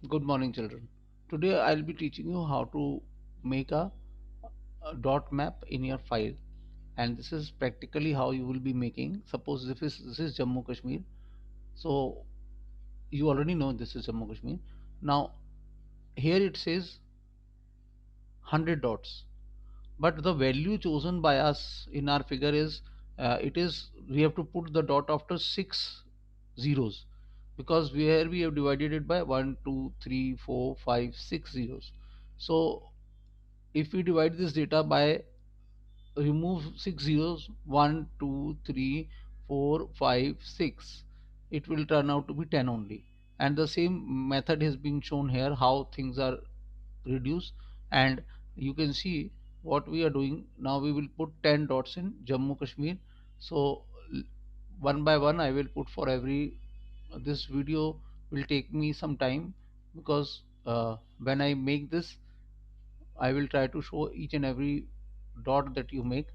Good morning, children. Today I'll be teaching you how to make a dot map in your file, and this is practically how you will be making. Suppose this is Jammu Kashmir, so you already know this is Jammu Kashmir. Now here it says 100 dots, but the value chosen by us in our figure is it is we have to put the dot after 6 zeros, because where we have divided it by 1 2 3 4 5 6 zeros. So if we divide this data by remove 6 zeros, 1 2 3 4 5 6, it will turn out to be 10 only. And the same method is being shown here, how things are reduced. And you can see what we are doing now. We will put 10 dots in Jammu Kashmir. So one by one I will put for every. This video will take me some time, because when I make this, I will try to show each and every dot that you make,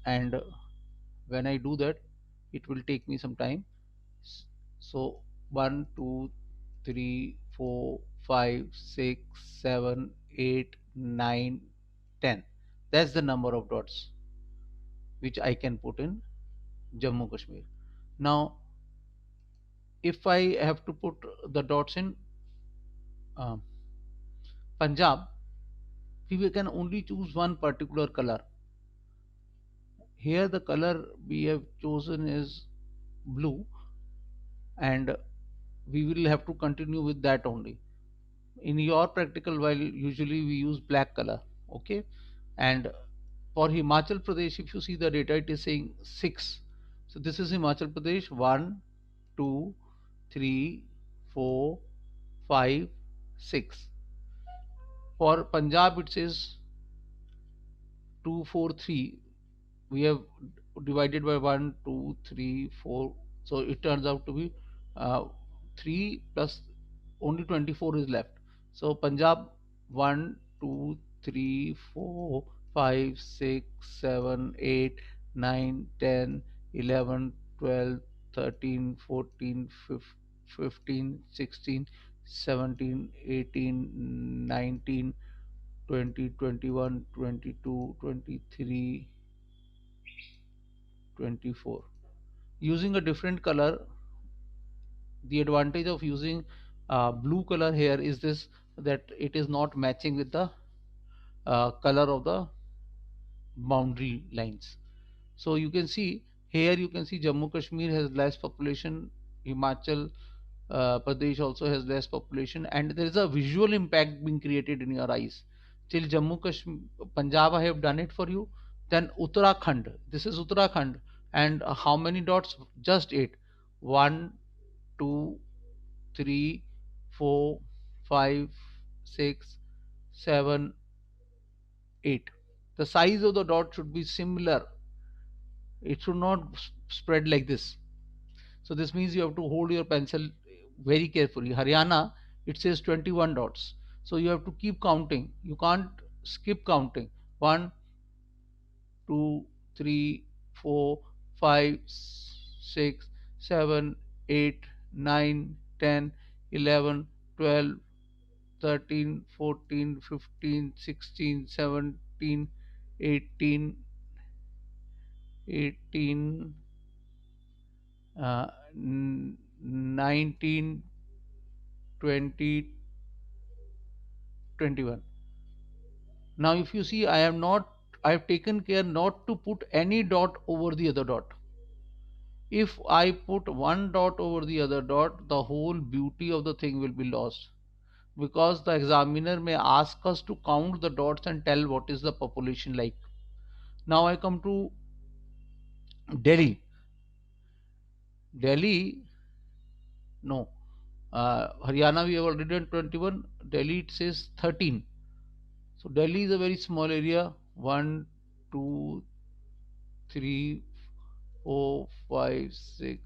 and when I do that, it will take me some time. So 1 2 3 4 5 6 7 8 9 10. That's the number of dots which I can put in Jammu Kashmir. Now, if I have to put the dots in uh, Punjab, we can only choose one particular color. Here the color we have chosen is blue, and we will have to continue with that only. In your practical, while usually we use black color, okay. And for Himachal Pradesh, if you see the data, it is saying 6. So this is Himachal Pradesh: 1 2 3 4 5 6. For Punjab it says 2 4 3. We have divided by 1 2 3 4, so it turns out to be 3 plus only 24 is left. So Punjab: 1 2 3 4 5 6 7 8 9 10 11 12 13 14 15 16 17 18 19 20 21 22 23 24. Using a different color, the advantage of using blue color here is this, that it is not matching with the color of the boundary lines. So you can see here, you can see Jammu Kashmir has less population, Himachal Pradesh also has less population, and there is a visual impact being created in your eyes. Till Jammu Kashmir, Punjab, I have done it for you. Then Uttarakhand, this is Uttarakhand, and how many dots? Just 8. 1 2 3 4 5 6 7 8. The size of the dot should be similar. It should not spread like this. So this means you have to hold your pencil very carefully. Haryana, it says 21 dots. So you have to keep counting. You can't skip counting. 1 2 3 4 5 6 7 8 9 10 11 12 13 14 15 16 17 18 18 19 20 21. Now if you see, I have taken care not to put any dot over the other dot. If I put one dot over the other dot, the whole beauty of the thing will be lost, because the examiner may ask us to count the dots and tell what is the population like. Now I come to Delhi. Delhi, no. Haryana we have already done 21. Delhi it says 13. So Delhi is a very small area. 1 2 3 4 5 6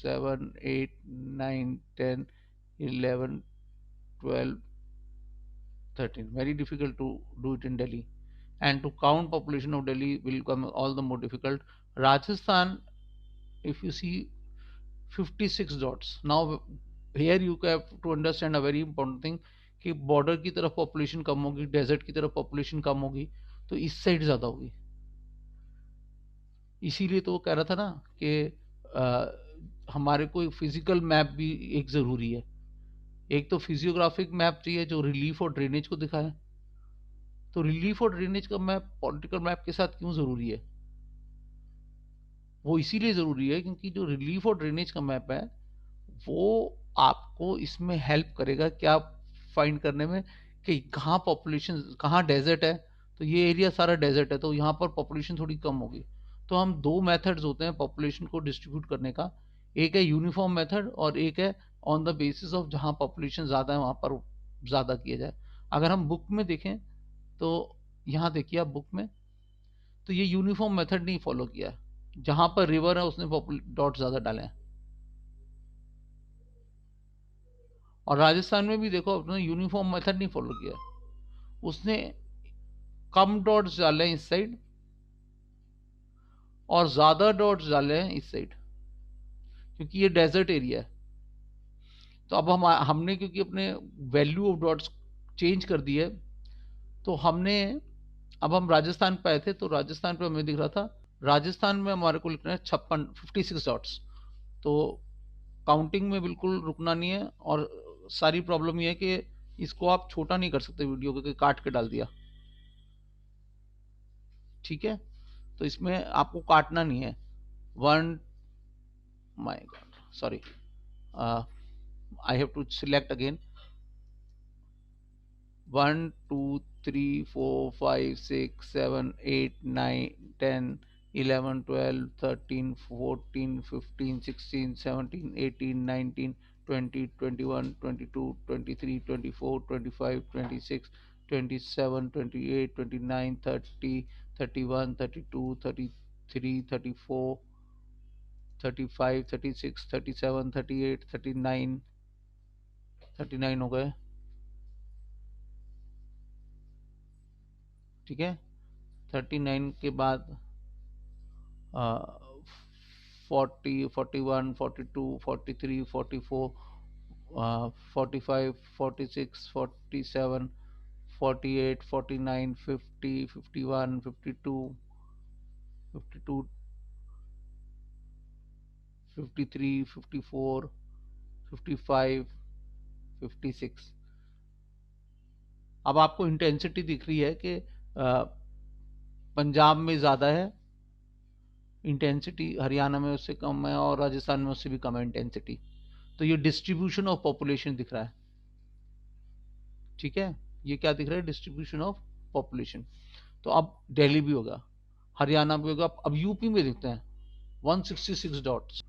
7 8 9 10 11 12 13. Very difficult to do it in Delhi. And to count population of Delhi will become all the more difficult. Rajasthan, if you see, 56 dots. Now here you have to understand a very important thing कि border की तरफ population कम होगी, desert की तरफ population कम होगी, तो इस side ज़्यादा होगी। इसीलिए तो वो कह रहा था ना कि हमारे को फिजिकल मैप भी एक ज़रूरी है। एक तो फिजियोग्राफिक मैप चाहिए जो रिलीफ और ड्रेनेज को दिखाए। तो रिलीफ और ड्रेनेज का मैप पॉलिटिकल मैप के साथ क्यों ज़रूरी है? वो इसीलिए ज़रूरी है क्योंकि जो रिलीफ और ड्रेनेज का मैप है वो आपको इसमें हेल्प करेगा क्या फाइंड करने में कि कहाँ पॉपुलेशन, कहाँ डेजर्ट है। तो ये एरिया सारा डेजर्ट है तो यहाँ पर पॉपुलेशन थोड़ी कम होगी। तो हम दो मेथड्स होते हैं पॉपुलेशन को डिस्ट्रीब्यूट करने का, एक है यूनिफॉर्म मेथड और एक है ऑन द बेसिस ऑफ जहाँ पॉपुलेशन ज़्यादा है वहाँ पर ज़्यादा किया जाए। अगर हम बुक में देखें तो यहाँ देखिए आप बुक में, तो ये यूनिफॉर्म मेथड नहीं फॉलो किया है। जहाँ पर रिवर है उसने डॉट ज़्यादा डाले हैं। और राजस्थान में भी देखो अपने यूनिफॉर्म मेथड नहीं फॉलो किया, उसने कम डॉट्स डाले हैं इस साइड और ज्यादा डॉट्स डाले हैं इस साइड, क्योंकि ये डेजर्ट एरिया है। तो अब हमने क्योंकि अपने वैल्यू ऑफ डॉट्स चेंज कर दी है, तो हमने अब हम राजस्थान पे आए थे तो राजस्थान पे हमें दिख रहा था, राजस्थान में हमारे को लिखना है 56 डॉट्स। तो काउंटिंग में बिल्कुल रुकना नहीं है। और सारी प्रॉब्लम ये है कि इसको आप छोटा नहीं कर सकते वीडियो को, कि काट के डाल दिया, ठीक है। तो इसमें आपको काटना नहीं है। One, my god sorry, I have to select again. 39 हो गए, ठीक है। 39 के बाद 40, 41, 42, 43, 44, 45, 46, 47, 48, 49, 50, 51, 52, 52, 53, 54, 55, 56। अब आपको इंटेंसिटी दिख रही है कि पंजाब में ज़्यादा है इंटेंसिटी, हरियाणा में उससे कम है और राजस्थान में उससे भी कम है इंटेंसिटी। तो ये डिस्ट्रीब्यूशन ऑफ पॉपुलेशन दिख रहा है, ठीक है। ये क्या दिख रहा है? Distribution of population. तो अब दिल्ली भी होगा, हरियाणा भी होगा। अब यूपी में देखते हैं 166 डॉट्स,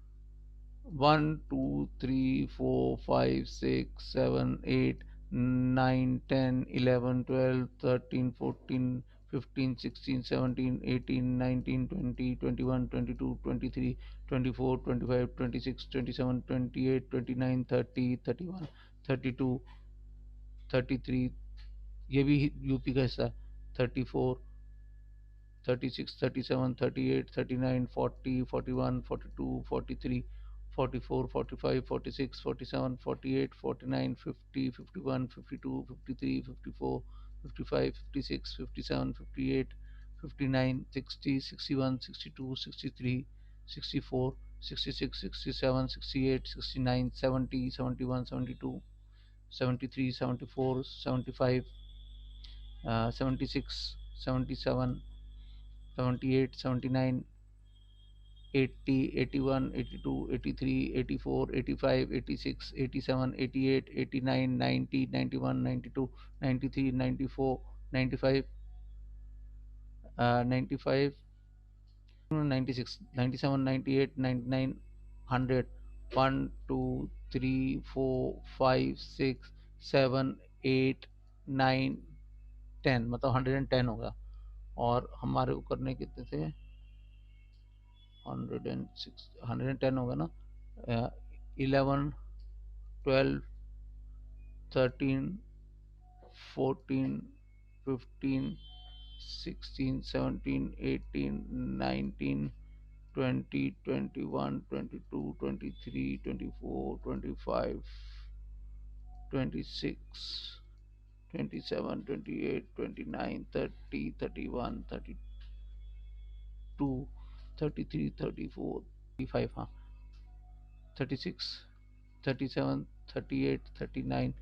1, 2, 3, 4, 5, 6, 7, 8, 9, 10, 11, 12, 13, 14, 15, 16, 17, 18, 19, 20, 21, 22, 23, 24, 25, 26, 27, 28, 29, 30, 31, 34, 36, 37, 38, 39, 40, 41, 42, 43, 44, 45, 46, 47, 48, 49, 50, 51, 52, 53, 54, 55, 56, 57, 58, 59, 60, 61, 62, 63, 64, 66, 67, 68, 69, 70, 71, 72, 73, 74, 75, 76, 77, 78, 79, 80, 81, 82, 83, 84, 85, 86, 87, 88, 89, 90, 91, 92, 93, 94, 95, 95, 96, 97, 98, 99, 100, 1, 2, 3, 4, 5, 6, 7, 8, 9, 10, मतलब 110 होगा। और हमारे को करने कितने थे? 106, 110 होगा ना। 11, 12, 13, 14, 15, 16, 17, 18, 19, 20, 21, 22, 23, 24, 25, 26, 27, 28, 29, 30, 31, 32, 33, 34, 35, हाँ, 36, 37, 38, 39,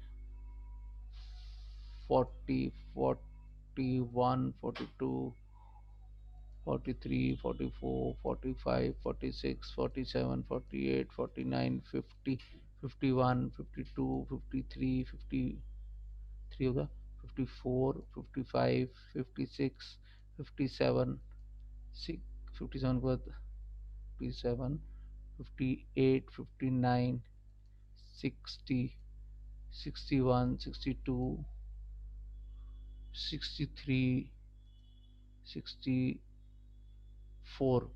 40, 41, 42, 43, 44, 45, 46, 47, 48, 49, 50, 51, 52, 53, 53 होगा, 54, 55, 56, 57, 57 के बाद 57, 58, 59, 60, 61, 62, 63, 64,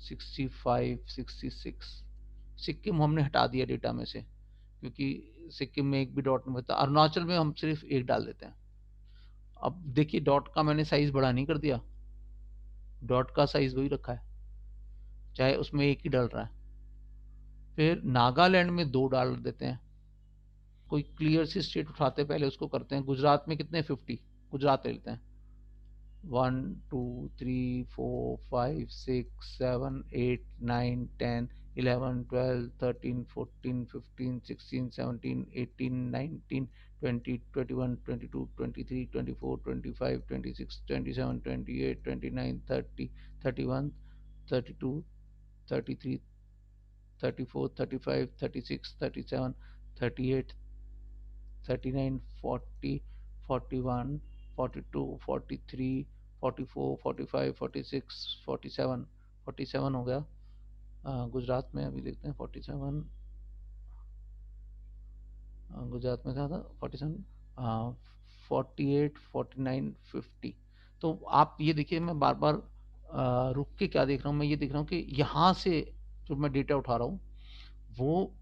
65, 66। सिक्किम हमने हटा दिया डेटा में से, क्योंकि सिक्किम में एक भी डॉट नहीं बता। अरुणाचल में हम सिर्फ एक डाल देते हैं। अब देखिए डॉट का मैंने साइज बड़ा नहीं कर दिया, डॉट का साइज वही रखा है, चाहे उसमें एक ही डल रहा है। फिर नागालैंड में दो डाल देते हैं। कोई क्लियर सी स्टेट उठाते पहले उसको करते हैं। गुजरात में कितने 50, गुजरात ले लेते हैं। 1 2 3 4 5 6 7 8 9 10 11 12 13 14 15 16 17 18 19 20 21 22 23 24 25 26 27 28 29 30 31 32 33 34 35 36 37 38 39 40 41 42 43 44 45 46 47 47 हो गया। गुजरात में अभी देखते हैं 47, गुजरात में क्या था 47, 48 49 50। तो आप ये देखिए मैं बार बार रुक के क्या देख रहा हूँ, मैं ये देख रहा हूँ कि यहाँ से जो मैं डेटा उठा रहा हूँ वो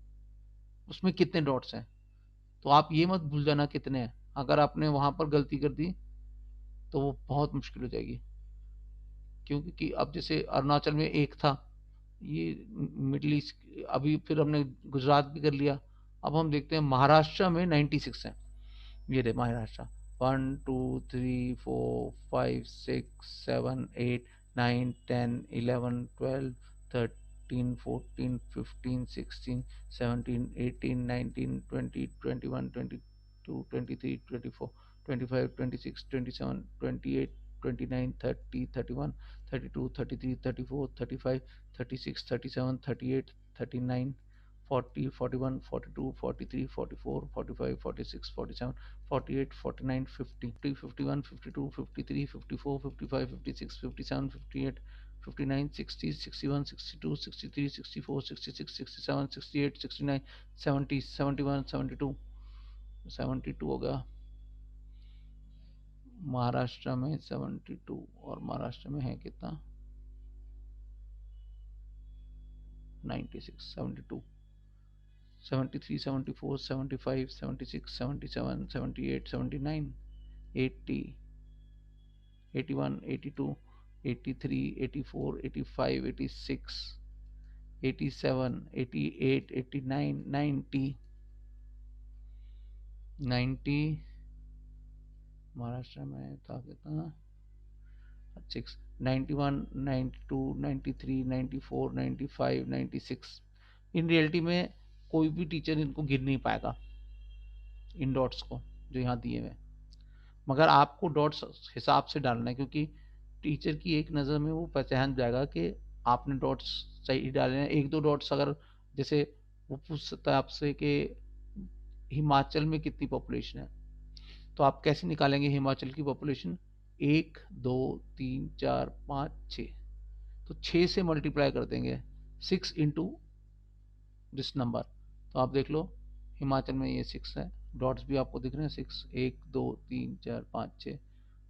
उसमें कितने डॉट्स हैं। तो आप ये मत भूल जाना कितने हैं। अगर आपने वहां पर गलती कर दी तो वो बहुत मुश्किल हो जाएगी, क्योंकि अब जैसे अरुणाचल में एक था, ये मिडिल ईस्ट, अभी फिर हमने गुजरात भी कर लिया। अब हम देखते हैं महाराष्ट्र में 96 है। ये रहे महाराष्ट्र, 72 हो गया। महाराष्ट्र में 72, और महाराष्ट्र में है कितना 96, 72, 73, 74, 75, 76, 77, 78, 79, 80, 81, 82, 83, 84, 85, 86, 87, 88, 89, 90, 90, महाराष्ट्र में था कितना 6, 91, 92, 93, 94, 95, 96। इन रियलिटी में कोई भी टीचर इनको गिन नहीं पाएगा, इन डॉट्स को जो यहाँ दिए हुए। मगर आपको डॉट्स हिसाब से डालना है, क्योंकि टीचर की एक नज़र में वो पहचान जाएगा कि आपने डॉट्स सही डाले हैं। एक दो डॉट्स अगर जैसे वो पूछ सकता है आपसे कि हिमाचल में कितनी पॉपुलेशन है, तो आप कैसे निकालेंगे हिमाचल की पॉपुलेशन? 1 2 3 4 5 6, तो 6 से मल्टीप्लाई कर देंगे 6 इंटू दिस नंबर। तो आप देख लो हिमाचल में ये 6 है, डॉट्स भी आपको दिख रहे हैं 6, 1 2 3 4 5 6।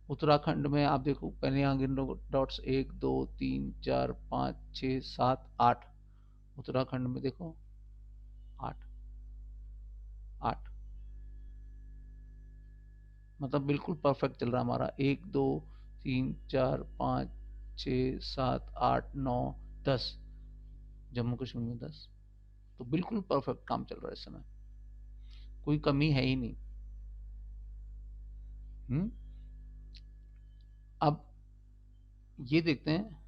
उत्तराखंड में आप देखो पहले यहाँ गिन लो डॉट्स, 1 2 3 4 5 6 7 8। उत्तराखंड में देखो 8 8, मतलब बिल्कुल परफेक्ट चल रहा हमारा। 1 2 3 4 5 6 7 8 9 10, जम्मू कश्मीर में 10। तो बिल्कुल परफेक्ट काम चल रहा है इस समय। कोई कमी है ही नहीं। अब ये देखते हैं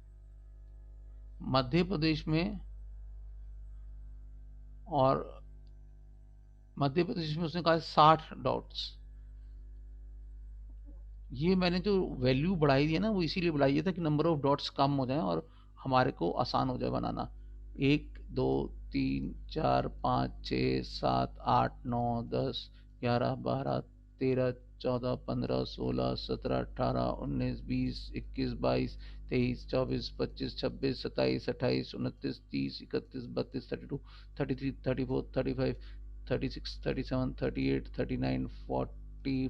मध्य प्रदेश में, और मध्य प्रदेश में उसने कहा 60 डॉट्स। ये मैंने जो वैल्यू बढ़ाई है ना, वो इसीलिए बढ़ाई है था कि नंबर ऑफ डॉट्स कम हो जाए और हमारे को आसान हो जाए बनाना। 1, 2, 3, 4, 5, 6, 7, 8, 9, 10, 11, 12, 13, 14, 15, 16, 17, 18, 19, 20, 21, 22, 23, 24, 25, 26, 27, 28, 29, 50, 51,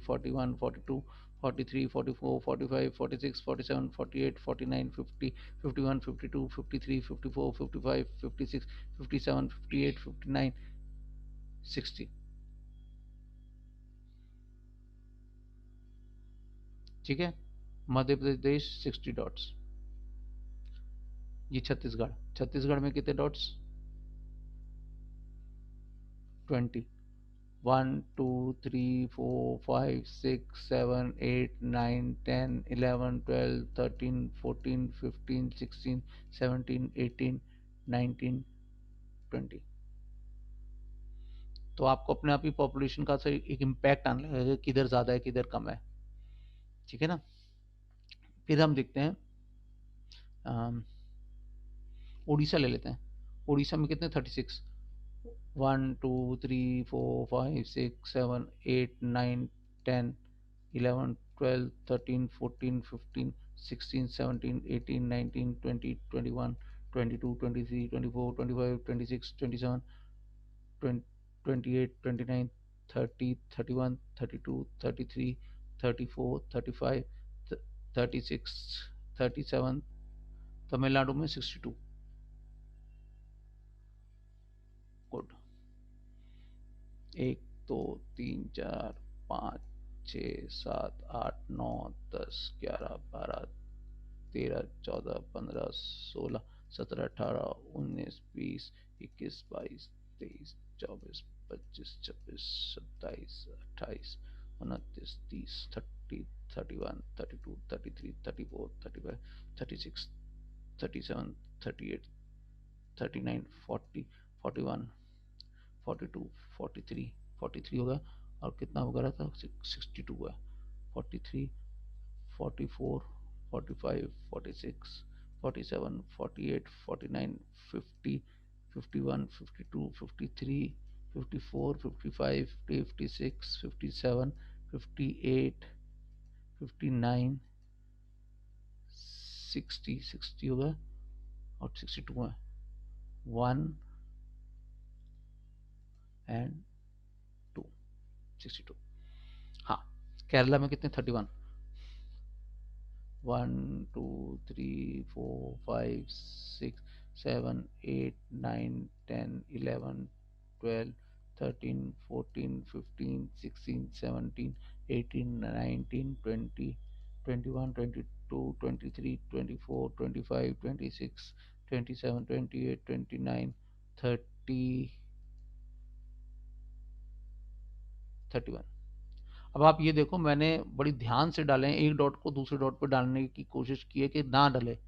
52, 53, 54, 55, 56, 57, 58, 59, 60। ठीक है, मध्य प्रदेश 60 डॉट्स। ये छत्तीसगढ़, छत्तीसगढ़ में कितने डॉट्स? 20। 1, 2, 3, 4, 5, 6, 7, 8, 9, 10, 11, 12, 13, 14, 15, 16, 17, 18, 19, 20। तो आपको अपने आप ही पॉपुलेशन का एक इम्पैक्ट आने लगेगा, किधर ज़्यादा है किधर कम है। ठीक है ना। फिर हम देखते हैं उड़ीसा ले लेते हैं। उड़ीसा में कितने? 36। 1, 2, 3, 4, 5, 6, 7, 8, 9, 10, 11, 12, 13, 14, 15, 16, 17, 18, 19, 20, 21, 22, 23, 24, 25, 26, 27, 28, 29, 30, 31, 32, 33, 34, 35, 36, 37। तमिलनाडु में 62। गुड। 1, 2, 3, 4, 5, 6, 7, 8, 9, 10, 11, 12, 13, 14, 15, 16, 17, 18, 19, 20, 21, 22, 23, 24, 25, 26, 27, 28, 29, 30, 30, 31, 32, 33, 34, 35, 36, 37, 38, 39, 40, 41, 42, 43, 43 होगा। और कितना वगैरह था? 62 है। 43, 44, 45, 46, 47, 48, 49, 50, 51, 52, 53, 54, 55, 56, 57, 58, 59, 60, 60 होगा और 62 है। 1 एंड 2, 62। हाँ, केरला में कितने? 31। 1, 2, 3, 4, 5, 6, 7, 8, 9, 10, 11, 12, 13, 14, 15, 16, 17, 18, 19, 20, 21, 22, 23, 24, 25, 26, 27, 28, 29, 30, 31। अब आप ये देखो, मैंने बड़ी ध्यान से डाले हैं, एक डॉट को दूसरे डॉट पर डालने की कोशिश की है कि ना डले,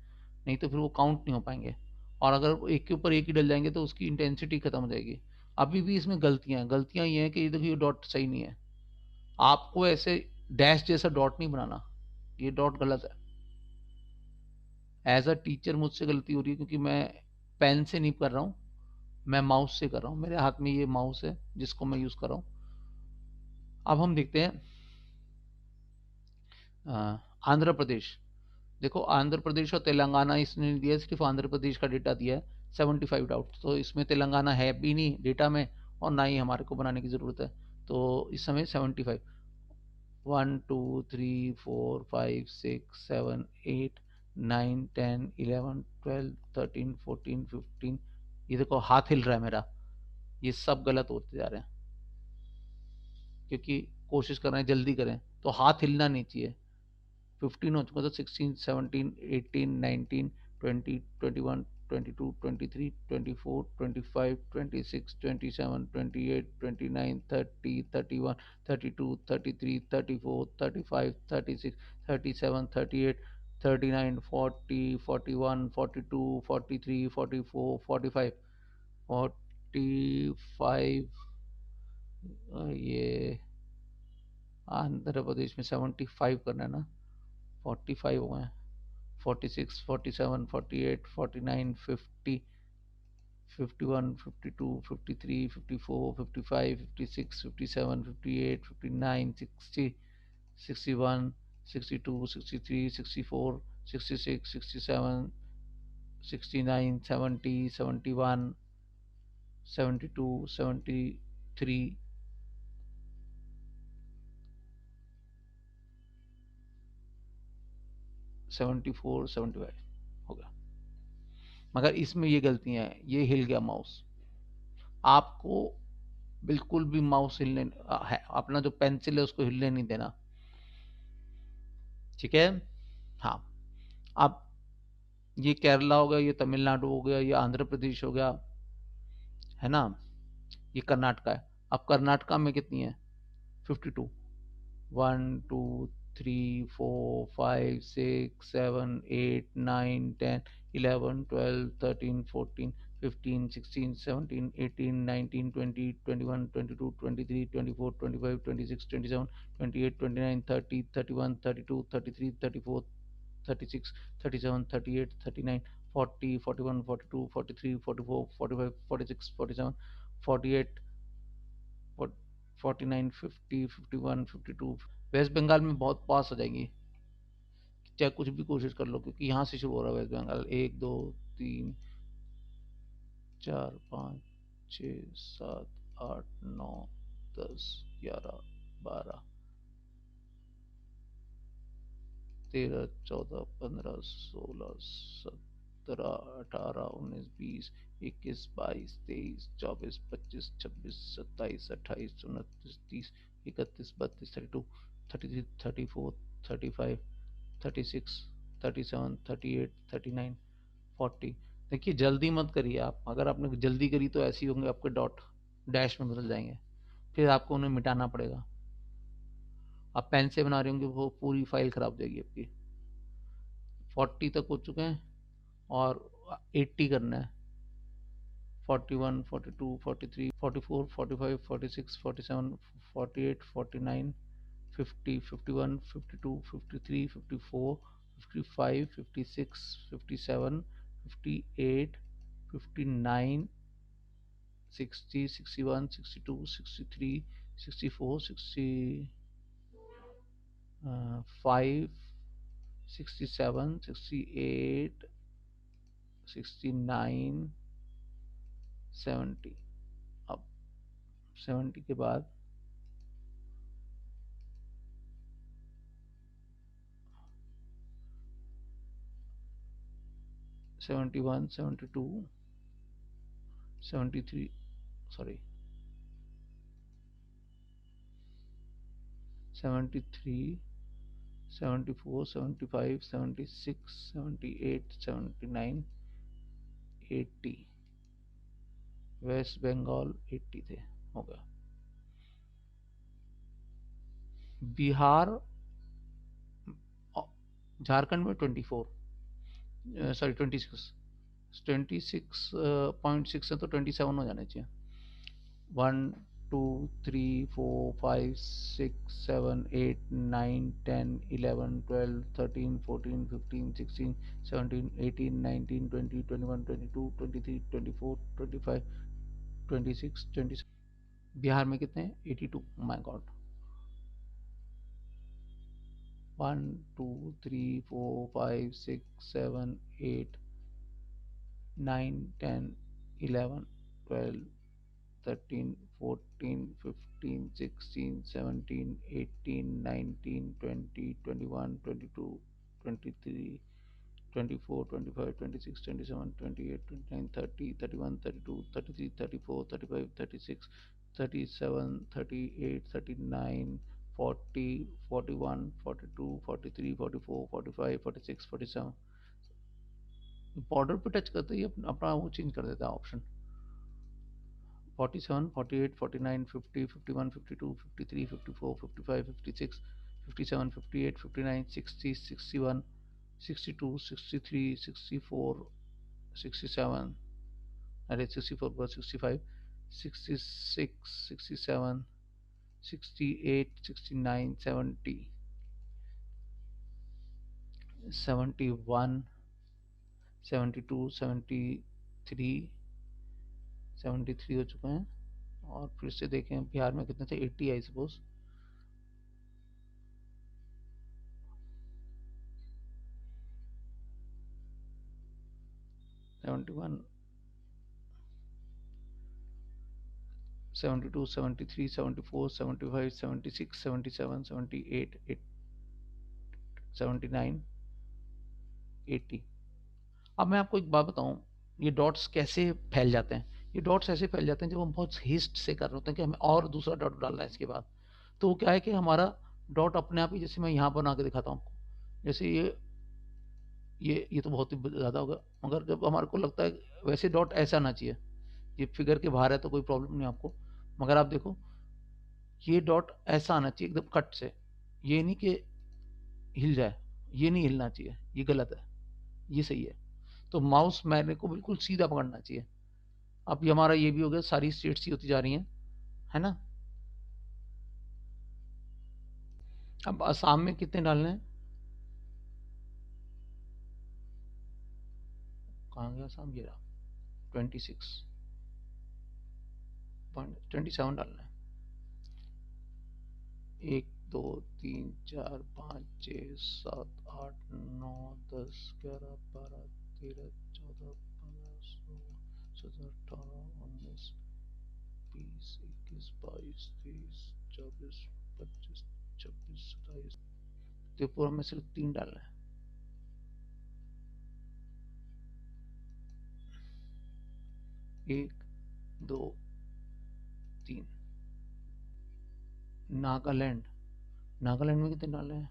नहीं तो फिर वो काउंट नहीं हो पाएंगे। और अगर एक के ऊपर एक ही डल जाएंगे तो उसकी इंटेंसिटी खत्म हो जाएगी। अभी भी इसमें गलतियां ये हैं कि ये देखिए, ये डॉट सही नहीं है। आपको ऐसे डैश जैसा डॉट नहीं बनाना, ये डॉट गलत है। एज अ टीचर मुझसे गलती हो रही है, क्योंकि मैं पेन से नहीं कर रहा हूँ, मैं माउस से कर रहा हूँ। मेरे हाथ में ये माउस है जिसको मैं यूज कर रहा हूँ। अब हम देखते हैं आंध्र प्रदेश। देखो, आंध्र प्रदेश और तेलंगाना इसने नहीं दिया, सिर्फ आंध्र प्रदेश का डेटा दिया है। 75 डाउट, तो इसमें तेलंगाना है भी नहीं डेटा में, और ना ही हमारे को बनाने की ज़रूरत है। तो इस समय 75। 1, 2, 3, 4, 5, 6, 7, 8, 9, 10, 11, 12, 13, 14, 15। ये देखो, हाथ हिल रहा है मेरा। ये सब गलत होते जा रहे हैं, क्योंकि कोशिश कर रहे हैं जल्दी करें, तो हाथ हिलना नहीं चाहिए। 15 हो चुका, तो 16, 17, 18, 19, 20, 21, 22, 23, 24, 25, 26, 27, 28, 29, 30, 31, 32, 33, 34, 35, 36, 37, 38, 39, 40, 41, 42, 43, 44, 45, 45, ये आंध्र प्रदेश में 75 करना है ना, 45 हो गए, 46, 47, 48, 49, 50, 51, 52, 53, 54, 55, 56, 57, 58, 59, 60, 61, 62, 63, 64, 66, 67, 69, 70, 71, 72, 73, 74, 75 हो गया। मगर इसमें ये गलतियां हैं, ये हिल गया माउस। आपको बिल्कुल भी माउस हिलने है, अपना जो पेंसिल है उसको हिलने नहीं देना, ठीक है। हाँ, अब ये केरला हो गया, ये तमिलनाडु हो गया, ये आंध्र प्रदेश हो गया, है ना, ये कर्नाटका है। अब कर्नाटका में कितनी है? 52। 1 2 3 4 5 6 7 8 9 10 11 12 13 14 15 16 17 18 19 20 21 22 23 24 25 26 27 28 29 30 31 32 33 34 36 37 38 39 40 41 42 43 44 45 46 47 48 49 50 51 52। वेस्ट बंगाल में बहुत पास हो जाएंगी, चाहे कुछ भी कोशिश कर लो, क्योंकि यहाँ से शुरू हो रहा है वेस्ट बंगाल। 1 2 3 4 5 6 7 8 9 10 11 12 13 14 15 16 17 18 19 20 21 22 23 24 25 26 27 28 29 30 31 32 32 33 34 35 36 37 38 39 40। देखिए जल्दी मत करिए आप, अगर आपने जल्दी करी तो ऐसे ही होंगे, आपके डॉट डैश में बदल जाएंगे, फिर आपको उन्हें मिटाना पड़ेगा। आप पेन से बना रहे होंगे, वो पूरी फाइल खराब हो जाएगी आपकी। 40 तक हो चुके हैं और 80 करना है। 41 42 43 44 45 46 47 48 49 50 51 52 53 54 55 56 57 58 59 60 61 62 63 64 65 67 68 69 70। अब 70 के बाद 71 72 73, सॉरी 73 74 75 76 78 79 80। वेस्ट बंगाल 80 थे, हो गया। बिहार, झारखंड में 24, सॉरी 26, 26.6 है तो 27 हो जाने चाहिए। 1 2 3 4 5 6 7 8 9 10 11 12 13 14 15 16 17 18 19 20 21 22 23 24 25 26 27। बिहार में कितने हैं? 82। My God. 1 2 3 4 5 6 7 8 9 10 11 12 13 14 15 16 17 18 19 20 21 22 23 24 25 26 27 28 29 30 31 32 33 34 35 36 37 38 39 40 41 42 43 44 45 46 47 बॉर्डर पे टच करते ही अपना वो चेंज कर देता है ऑप्शन। 47, 48, 49, 50, 51, 52, 53, 54, 55, 56, 57, 58, 59, 60, 61, 62, 63, 64, 67, अरे 64 plus 65, 66, 67, 68, 69, 70, 71, 72, 73, 73 हो चुके हैं। और फिर से देखें बिहार में कितने थे, 80 आई सपोज। 71, 72, 73, 74, 75, 76, 77, 78, 79, 80। अब मैं आपको एक बात बताऊं, ये डॉट्स कैसे फैल जाते हैं। ये डॉट्स ऐसे फैल जाते हैं जब हम बहुत हेस्ट से कर रहे होते हैं कि हमें और दूसरा डॉट डालना है इसके बाद। तो वो क्या है कि हमारा डॉट अपने आप ही, जैसे मैं यहाँ बना के दिखाता हूँ आपको, जैसे ये तो बहुत ही ज़्यादा होगा, मगर जब हमारे को लगता है वैसे डॉट ऐसा आना चाहिए, ये फिगर के बाहर है तो कोई प्रॉब्लम नहीं आपको, मगर आप देखो ये डॉट ऐसा आना चाहिए एकदम कट से, ये नहीं कि हिल जाए, ये नहीं हिलना चाहिए, ये गलत है, ये सही है। तो माउस मैंने को बिल्कुल सीधा पकड़ना चाहिए। अब ये हमारा ये भी हो गया, सारी स्टेट्स ही होती जा रही हैं, है ना। अब असम में कितने डालने हैं, कहाँ गया असम, ये रहा 26.27 डालना है। 1, 2, 3, 4, 5, 6, 7, 8, 9, 10, 11, 12, 13, 14, 15, 16, 17, 18, 19, 20, 21, 22, 23, 24, 25, 26, 27, त्रिपुरा में सिर्फ 3 डालना है। 1, 2, 3। नागालैंड, नागालैंड में कितने डालने हैं,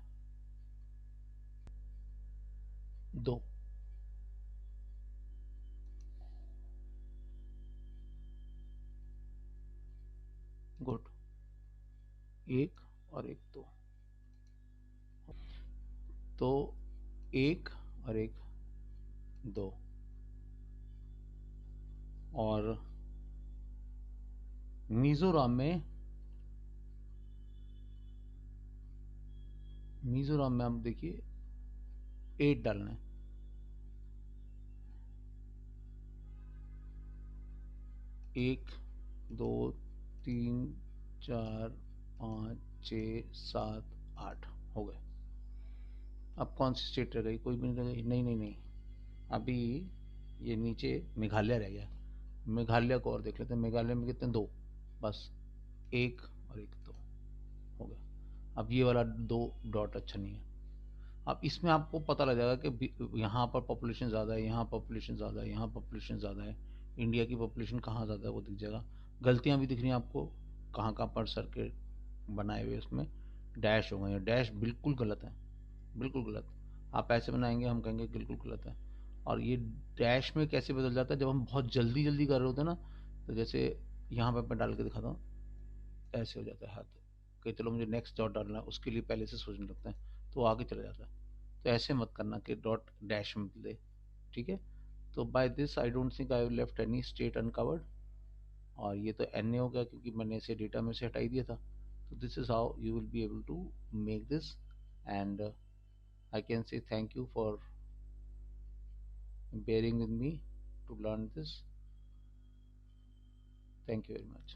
2। गुड, 1 और 1, 2। तो 1 और 1, 2। और मिजोरम में आप देखिए 8 डालना है। 1, 2, 3, 4, 5, 6, 7, 8 हो गए। अब कौन सी स्टेट रह गई, कोई भी नहीं रह गई, नहीं नहीं नहीं, अभी ये नीचे मेघालय रह गया। मेघालय को और देख लेते हैं, मेघालय में कितने, 2, बस 1 और 1, 2 हो गया। अब ये वाला 2 डॉट अच्छा नहीं है। अब इसमें आपको पता लग जाएगा कि यहाँ पर पॉपुलेशन ज़्यादा है, यहाँ पॉपुलेशन ज़्यादा है, यहाँ पॉपुलेशन ज़्यादा है, इंडिया की पॉपुलेशन कहाँ ज़्यादा है वो दिख जाएगा। गलतियाँ भी दिख रही हैं आपको, कहाँ कहाँ पर सर्किट बनाए हुए उसमें डैश हो गए हैं, डैश बिल्कुल गलत है, बिल्कुल गलत। आप ऐसे बनाएंगे हम कहेंगे बिल्कुल गलत है। और ये डैश में कैसे बदल जाता है, जब हम बहुत जल्दी जल्दी कर रहे होते हैं ना, तो जैसे यहाँ पर मैं डाल के दिखाता हूँ, ऐसे हो जाता है हाथ, कि चलो मुझे नेक्स्ट डॉट डालना है, उसके लिए पहले से सोचने लगते हैं, तो वो आगे चला जाता है। तो ऐसे मत करना कि डॉट डैश में बदले, ठीक है। तो by this I don't think I left any state uncovered. और ये तो एन ए हो गया क्योंकि मैंने इसे डेटा में से हटा ही दिया था। तो this is how you will be able to make this, and I can say thank you for bearing with me to learn this. Thank you very much.